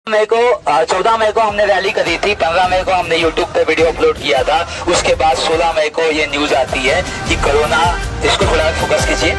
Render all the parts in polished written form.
मई को 14 मई को हमने रैली करी थी, 15 मई को हमने यूट्यूब पे वीडियो अपलोड किया था। उसके बाद 16 मई को ये न्यूज आती है कि कोरोना, इसको थोड़ा फोकस कीजिए,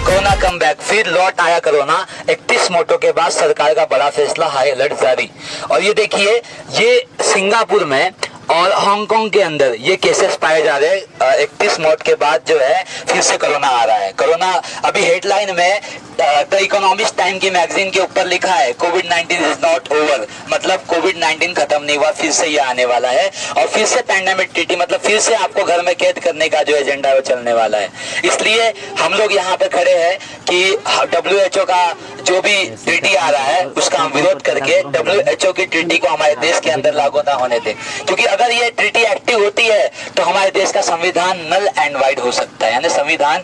कोरोना कम बैक, फिर लौट आया कोरोना। 31 मोटो के बाद सरकार का बड़ा फैसला, हाई अलर्ट जारी। और ये देखिए, ये सिंगापुर में और हांगकांग के अंदर ये केसेस पाए जा रहे हैं। 31 मौत के बाद जो है फिर से कोरोना आ रहा है। कोरोना अभी हेडलाइन में द इकोनॉमिस्ट टाइम की मैगजीन के ऊपर लिखा है कोविड-19 इज नॉट ओवर, मतलब कोविड-19 खत्म नहीं हुआ, फिर से ये आने वाला है और फिर से पैंडेमिक ट्रीटी, मतलब फिर से आपको घर में कैद करने का जो एजेंडा है वो चलने वाला है। इसलिए हम लोग यहाँ पे खड़े हैं कि WHO का जो भी ट्रीटी आ रहा है उसका हम विरोध करके WHO की ट्रीटी को हमारे देश के अंदर लागू ना होने दें, क्योंकि अगर ये ट्रीटी एक्टिव होती है तो हमारे देश का संविधान नल एंड वाइड हो सकता है। यानी संविधान,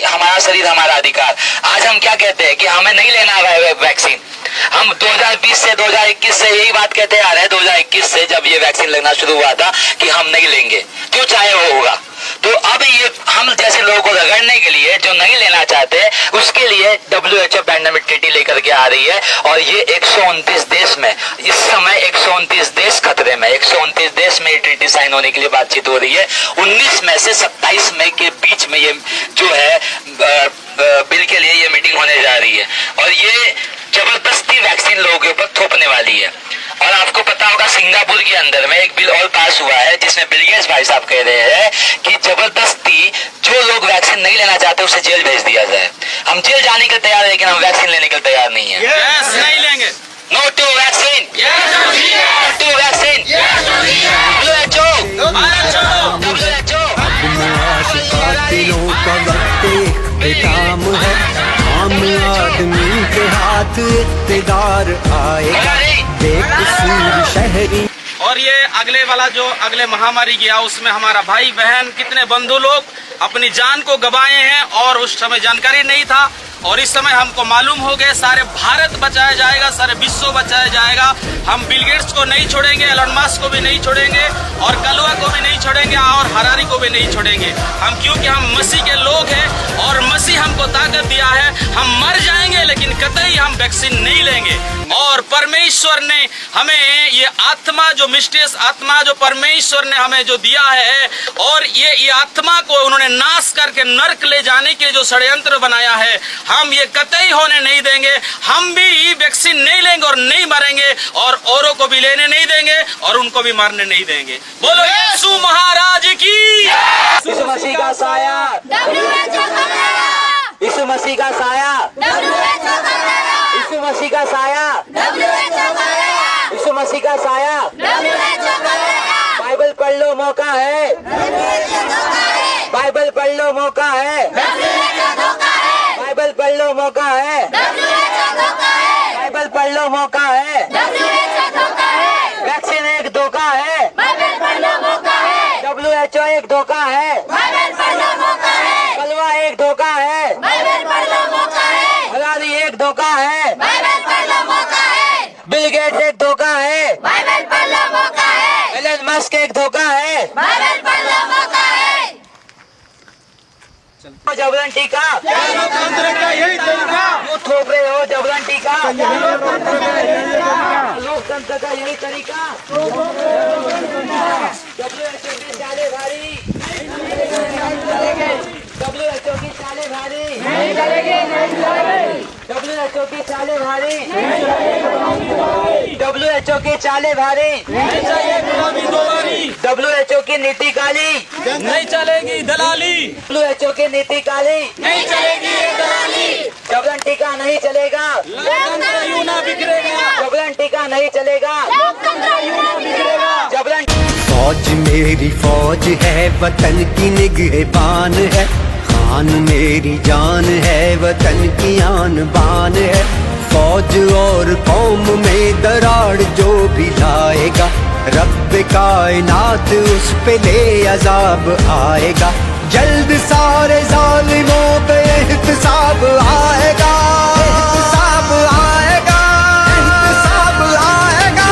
हमारा शरीर हमारा अधिकार। आज हम क्या कहते हैं कि हमें नहीं लेना है वैक्सीन। हम 2020 से 2021 से यही बात कहते आ रहे हैं, 2021 से जब ये वैक्सीन लगना शुरू हुआ था कि हम नहीं लेंगे, क्यों, चाहे वो होगा। तो अब ये हम जैसे लोगों को रगड़ने के लिए, जो नहीं लेना चाहते, उसके लिए WHO पैंडेमिक ट्रीटी लेकर के आ रही है। और ये 129 देश में, इस समय 129 देश खतरे में, 129 देश में ये ट्रीटी साइन होने के लिए बातचीत हो रही है। 19 मई से 27 मई के बीच में ये जो है बिल के लिए ये मीटिंग होने जा रही है और ये जबरदस्ती वैक्सीन लोगों के ऊपर थोपने वाली है। और आपको पता होगा सिंगापुर के अंदर में एक बिल और पास हुआ है जिसमें बिल गेट्स भाई साहब कह रहे हैं कि जबरदस्ती जो लोग वैक्सीन नहीं लेना चाहते उसे जेल भेज दिया जाए। हम जेल जाने के तैयार है लेकिन हम वैक्सीन लेने के तैयार नहीं है। yes, नहीं लेंगे। No to vaccine, no to vaccine. काम है, आम आदमी के हाथ इक़्तिदार आएगा, बेकसूर शहरी। और ये अगले वाला जो अगले महामारी गया उसमें हमारा भाई बहन कितने बंधु लोग अपनी जान को गंवाए हैं और उस समय जानकारी नहीं था और इस समय हमको मालूम हो गया सारे भारत बचाया जाएगा, सारे विश्व बचाया जाएगा। हम बिल गेट्स को नहीं छोड़ेंगे, एलन मस्क को भी नहीं छोड़ेंगे और कलवा को भी नहीं छोड़ेंगे और हरारी को भी नहीं छोड़ेंगे हम, क्योंकि हम मसीह के लोग हैं और मसीह हमको ताकत दिया है। हम मर जाएंगे लेकिन कतई हम वैक्सीन नहीं लेंगे। और परमेश्वर ने हमें ये आत्मा, जो मिस्टीरियस आत्मा जो परमेश्वर ने हमें जो दिया है, और ये आत्मा को उन्होंने नाश करके नर्क ले जाने के जो षड्यंत्र बनाया है, हम ये कतई होने नहीं देंगे। हम भी वैक्सीन नहीं लेंगे और नहीं मरेंगे और औरों को भी लेने नहीं देंगे और उनको भी मारने नहीं देंगे। बोलो यीशु महाराज की। यीशु मसीह का साया, यीशु मसीह का साया, यीशु मसीह का साया, यीशु मसीह का साया। बाइबल पढ़ लो, मौका है। बाइबल पढ़ लो, मौका है। बाइबल पढ़ लो, मौका है। बाइबल पढ़ लो, मौका है। वैक्सीन एक धोखा है। WHO एक धोखा है। कलवा एक धोखा है। हलाली एक धोखा है। बिल गेट्स एक धोखा है। एलन मस्क एक धोखा है। जबरन टीका, लोकतंत्र का यही तरीका, वो थोप रहे हो जबरन टीका, लोकतंत्र का यही तरीका। WHO की चाले भारी, WHO की चाले भारी, WHO की चाले भारी, WHO की चाले भारी, नहीं चाहिए गुलामी दोबारी, WHO की नीति काली, नहीं चलेगी दलाली, WHO की नीति काली, नहीं चलेगी ये दलाली। जबरन टीका नहीं चलेगा, लोकतंत्र यूं ना बिखरेगा, जबरन टीका नहीं चलेगा, जबरन। फौज मेरी फौज है, वतन की निगहबान है, खान मेरी जान है, वतन की आन बान है। फौज और कौम में दरार जो भी लाएगा, रब कायनात उस पे ले अजाब आएगा। जल्द सारे जालिमों पे एहतसाब आएगा, एहतसाब आएगा, एहतसाब आएगा।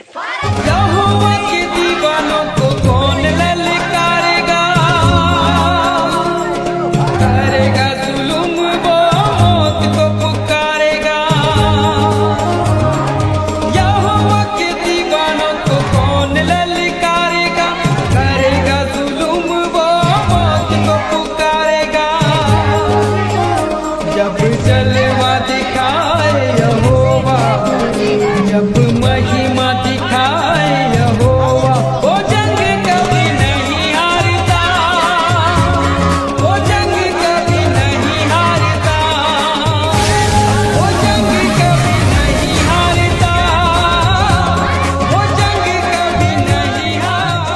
यहोवा के दीवानों को कौन ललकारेगा, करेगा जुल्म वो मौत को पुकारेगा। यहोवा के दीवानों को कौन ललकारेगा, करेगा जुल्म वो मौत को पुकारेगा। जब जलवा दिखाए यहोवा, जब महिमा दिखाए यहोवा, वो जंग कभी नहीं हारता, वो जंग कभी नहीं हारता, वो जंग कभी नहीं हारता, वो जंग कभी नहीं हारता।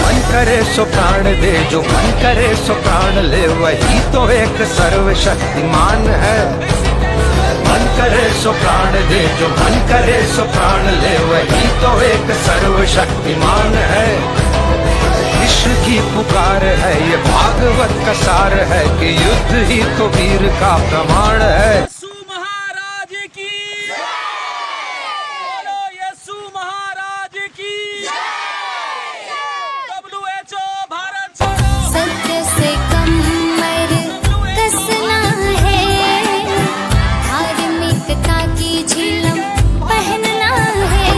मन करे सो प्राण दे, जो मन करे सो प्राण ले, वही तो एक सर्वशक्तिमान है। मन करे सो प्राण दे, जो मन करे सो प्राण ले, वही तो एक सर्वशक्तिमान है। विश्व की पुकार है, ये भागवत का सार है कि युद्ध ही तो वीर का प्रमाण है। यीशु महाराज की बोलो, यीशु महाराज की WHO भारत छोड़ो। सत्य से कमर कसना है, धार्मिकता की झिलम पहनना है।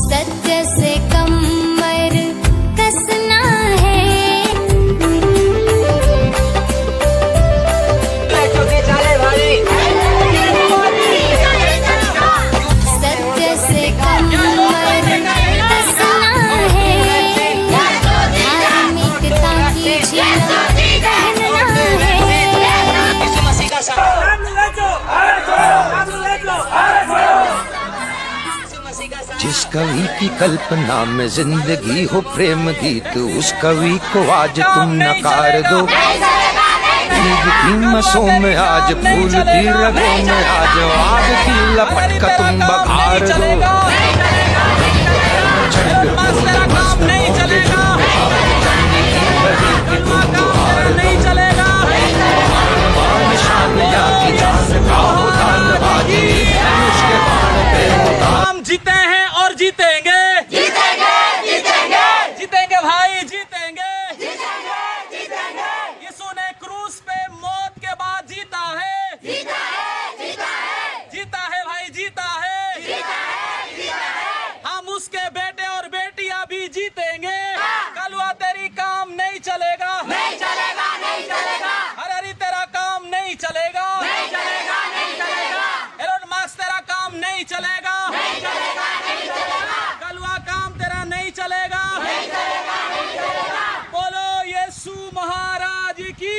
सत्य से कमर कसना है, सत्य से कमर कसना है, धार्मिकता की झिलम पहनना है। यीशु मसीह का साथ, यीशु मसीह का साथ। जिस कवि की कल्पना में जिंदगी हो प्रेम गीत, उस कवि को आज तुम नकार दो। ईद की मसों में आज, फूल की रगों में आज, आग की लपट का तुम बघार दो। तेरा काम नहीं चलेगा, नहीं चलेगा। हम जीते हैं और जीतेंगे, जीतेंगे, जीतेंगे, जीतेंगे भाई, जीतेंगे, जीतेंगे, जीतेंगे। यीशु ने क्रूस पे मौत के बाद जीता है, जीता है, जीता है, जीता है भाई, जीता है, जीता है, जीता है। हम उसके बेटे और बेटियां भी जीतेंगे। कलवा तेरी काम नहीं चलेगा, नहीं चलेगा, नहीं चलेगा। हरी तेरा काम नहीं चलेगा, नहीं चलेगा, नहीं चलेगा। एलोन मस्क तेरा काम नहीं चलेगा, नहीं चलेगा, नहीं चलेगा। कलवा काम तेरा नहीं चलेगा, नहीं चलेगा, नहीं चलेगा। बोलो यीशु महाराज की।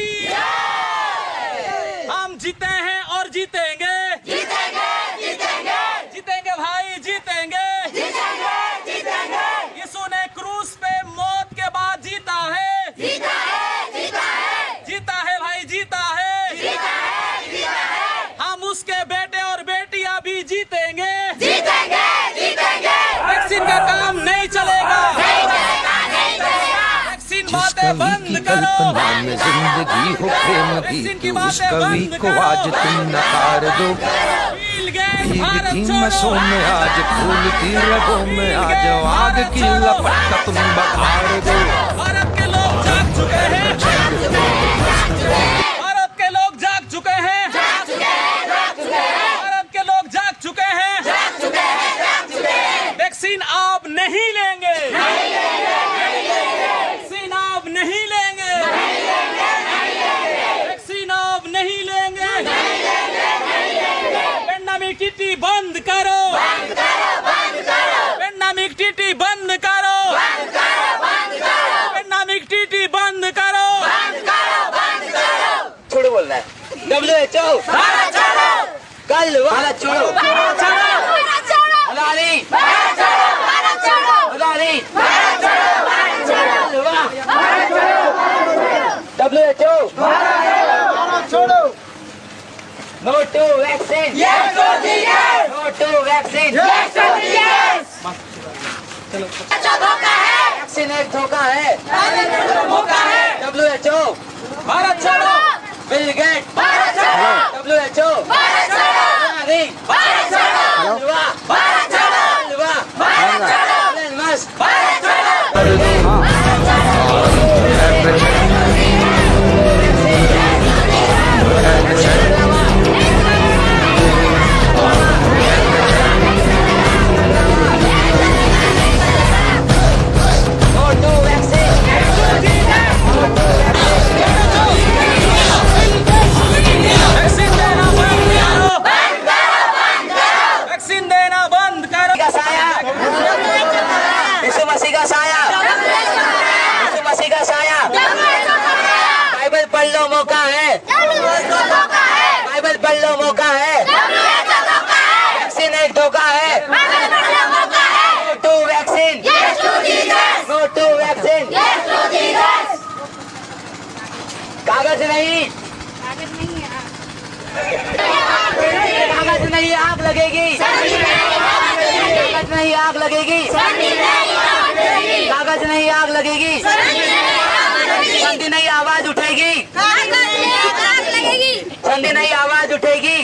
हम जीते हैं और जीतेंगे, जीतेंगे, जीतेंगे, जीतेंगे भाई, जीतेंगे, जीतेंगे, जीतेंगे। यीशु ने क्रूस पे मौत के बाद जीता है, जीता है, जीता है, जीता है भाई, जीता है, जीता है, जीता है। हम उसके बेटे और बेटियां भी जीतेंगे, जीतेंगे, जीतेंगे। वैक्सीन का काम नहीं चलेगा, नहीं चलेगा, नहीं चलेगा। वैक्सीन जिस बातें कवि बंद की करो, कल्पना में जिंदगी हो प्रेम गीत, उस कवि को आज तुम नकार दो। भूल गए ईद भारत की छोड़ो। मसों में आज, फूल की रगों में आज, आग की लपट का तुम बघार दो। भारत के लोग जाग चुके हैं, भारत के लोग जाग चुके हैं, भारत के लोग जाग चुके हैं। वैक्सीन आप नहीं लेंगे, वैक्सीन आप नहीं लेंगे, वैक्सीन आप नहीं लेंगे। पेंडेमिक टीटी बंद करो, पेंडेमिक टीटी बंद करो, पेंडेमिक टीटी बंद करो। छोड़ो बोलना है। WHO भारत छोड़ो, कल भारत छोड़ो, भारत छोड़ो, अदानी भारत छोड़ो, भारत छोड़ो, अदानी भारत छोड़ो, भारत छोड़ो। भारत छोड़ो। No to vaccine, yes Modi yes. No to vaccine, yes Modi yes. Vaccine एक धोखा है, मौका है। WHO, भारत छोड़ो। बिल गेट, भारत छोड़ो। WHO, भारत छोड़ो। मोदी, भारत छोड़ो। हलवा, भारत छोड़ो। हलवा, भारत छोड़ो। एलन मस्क, भारत छोड़ो। नो टू वैक्सीन, वैक्सीन देना बंद करो, वैक्सीन देना बंद करो। का साया, यीशु मसीह का साया, यीशु मसीह का साया, बाइबल पढ़ लो मौका है, बाइबल पढ़ लो मौका है, वैक्सीन एक धोखा है, no to vaccine, no to vaccine, कागज नहीं, कागज नहीं आग लगेगी, कागज नहीं आग लगेगी, कागज नहीं आग लगेगी, संधि नहीं आवाज उठेगी, संधि नहीं आवाज उठेगी।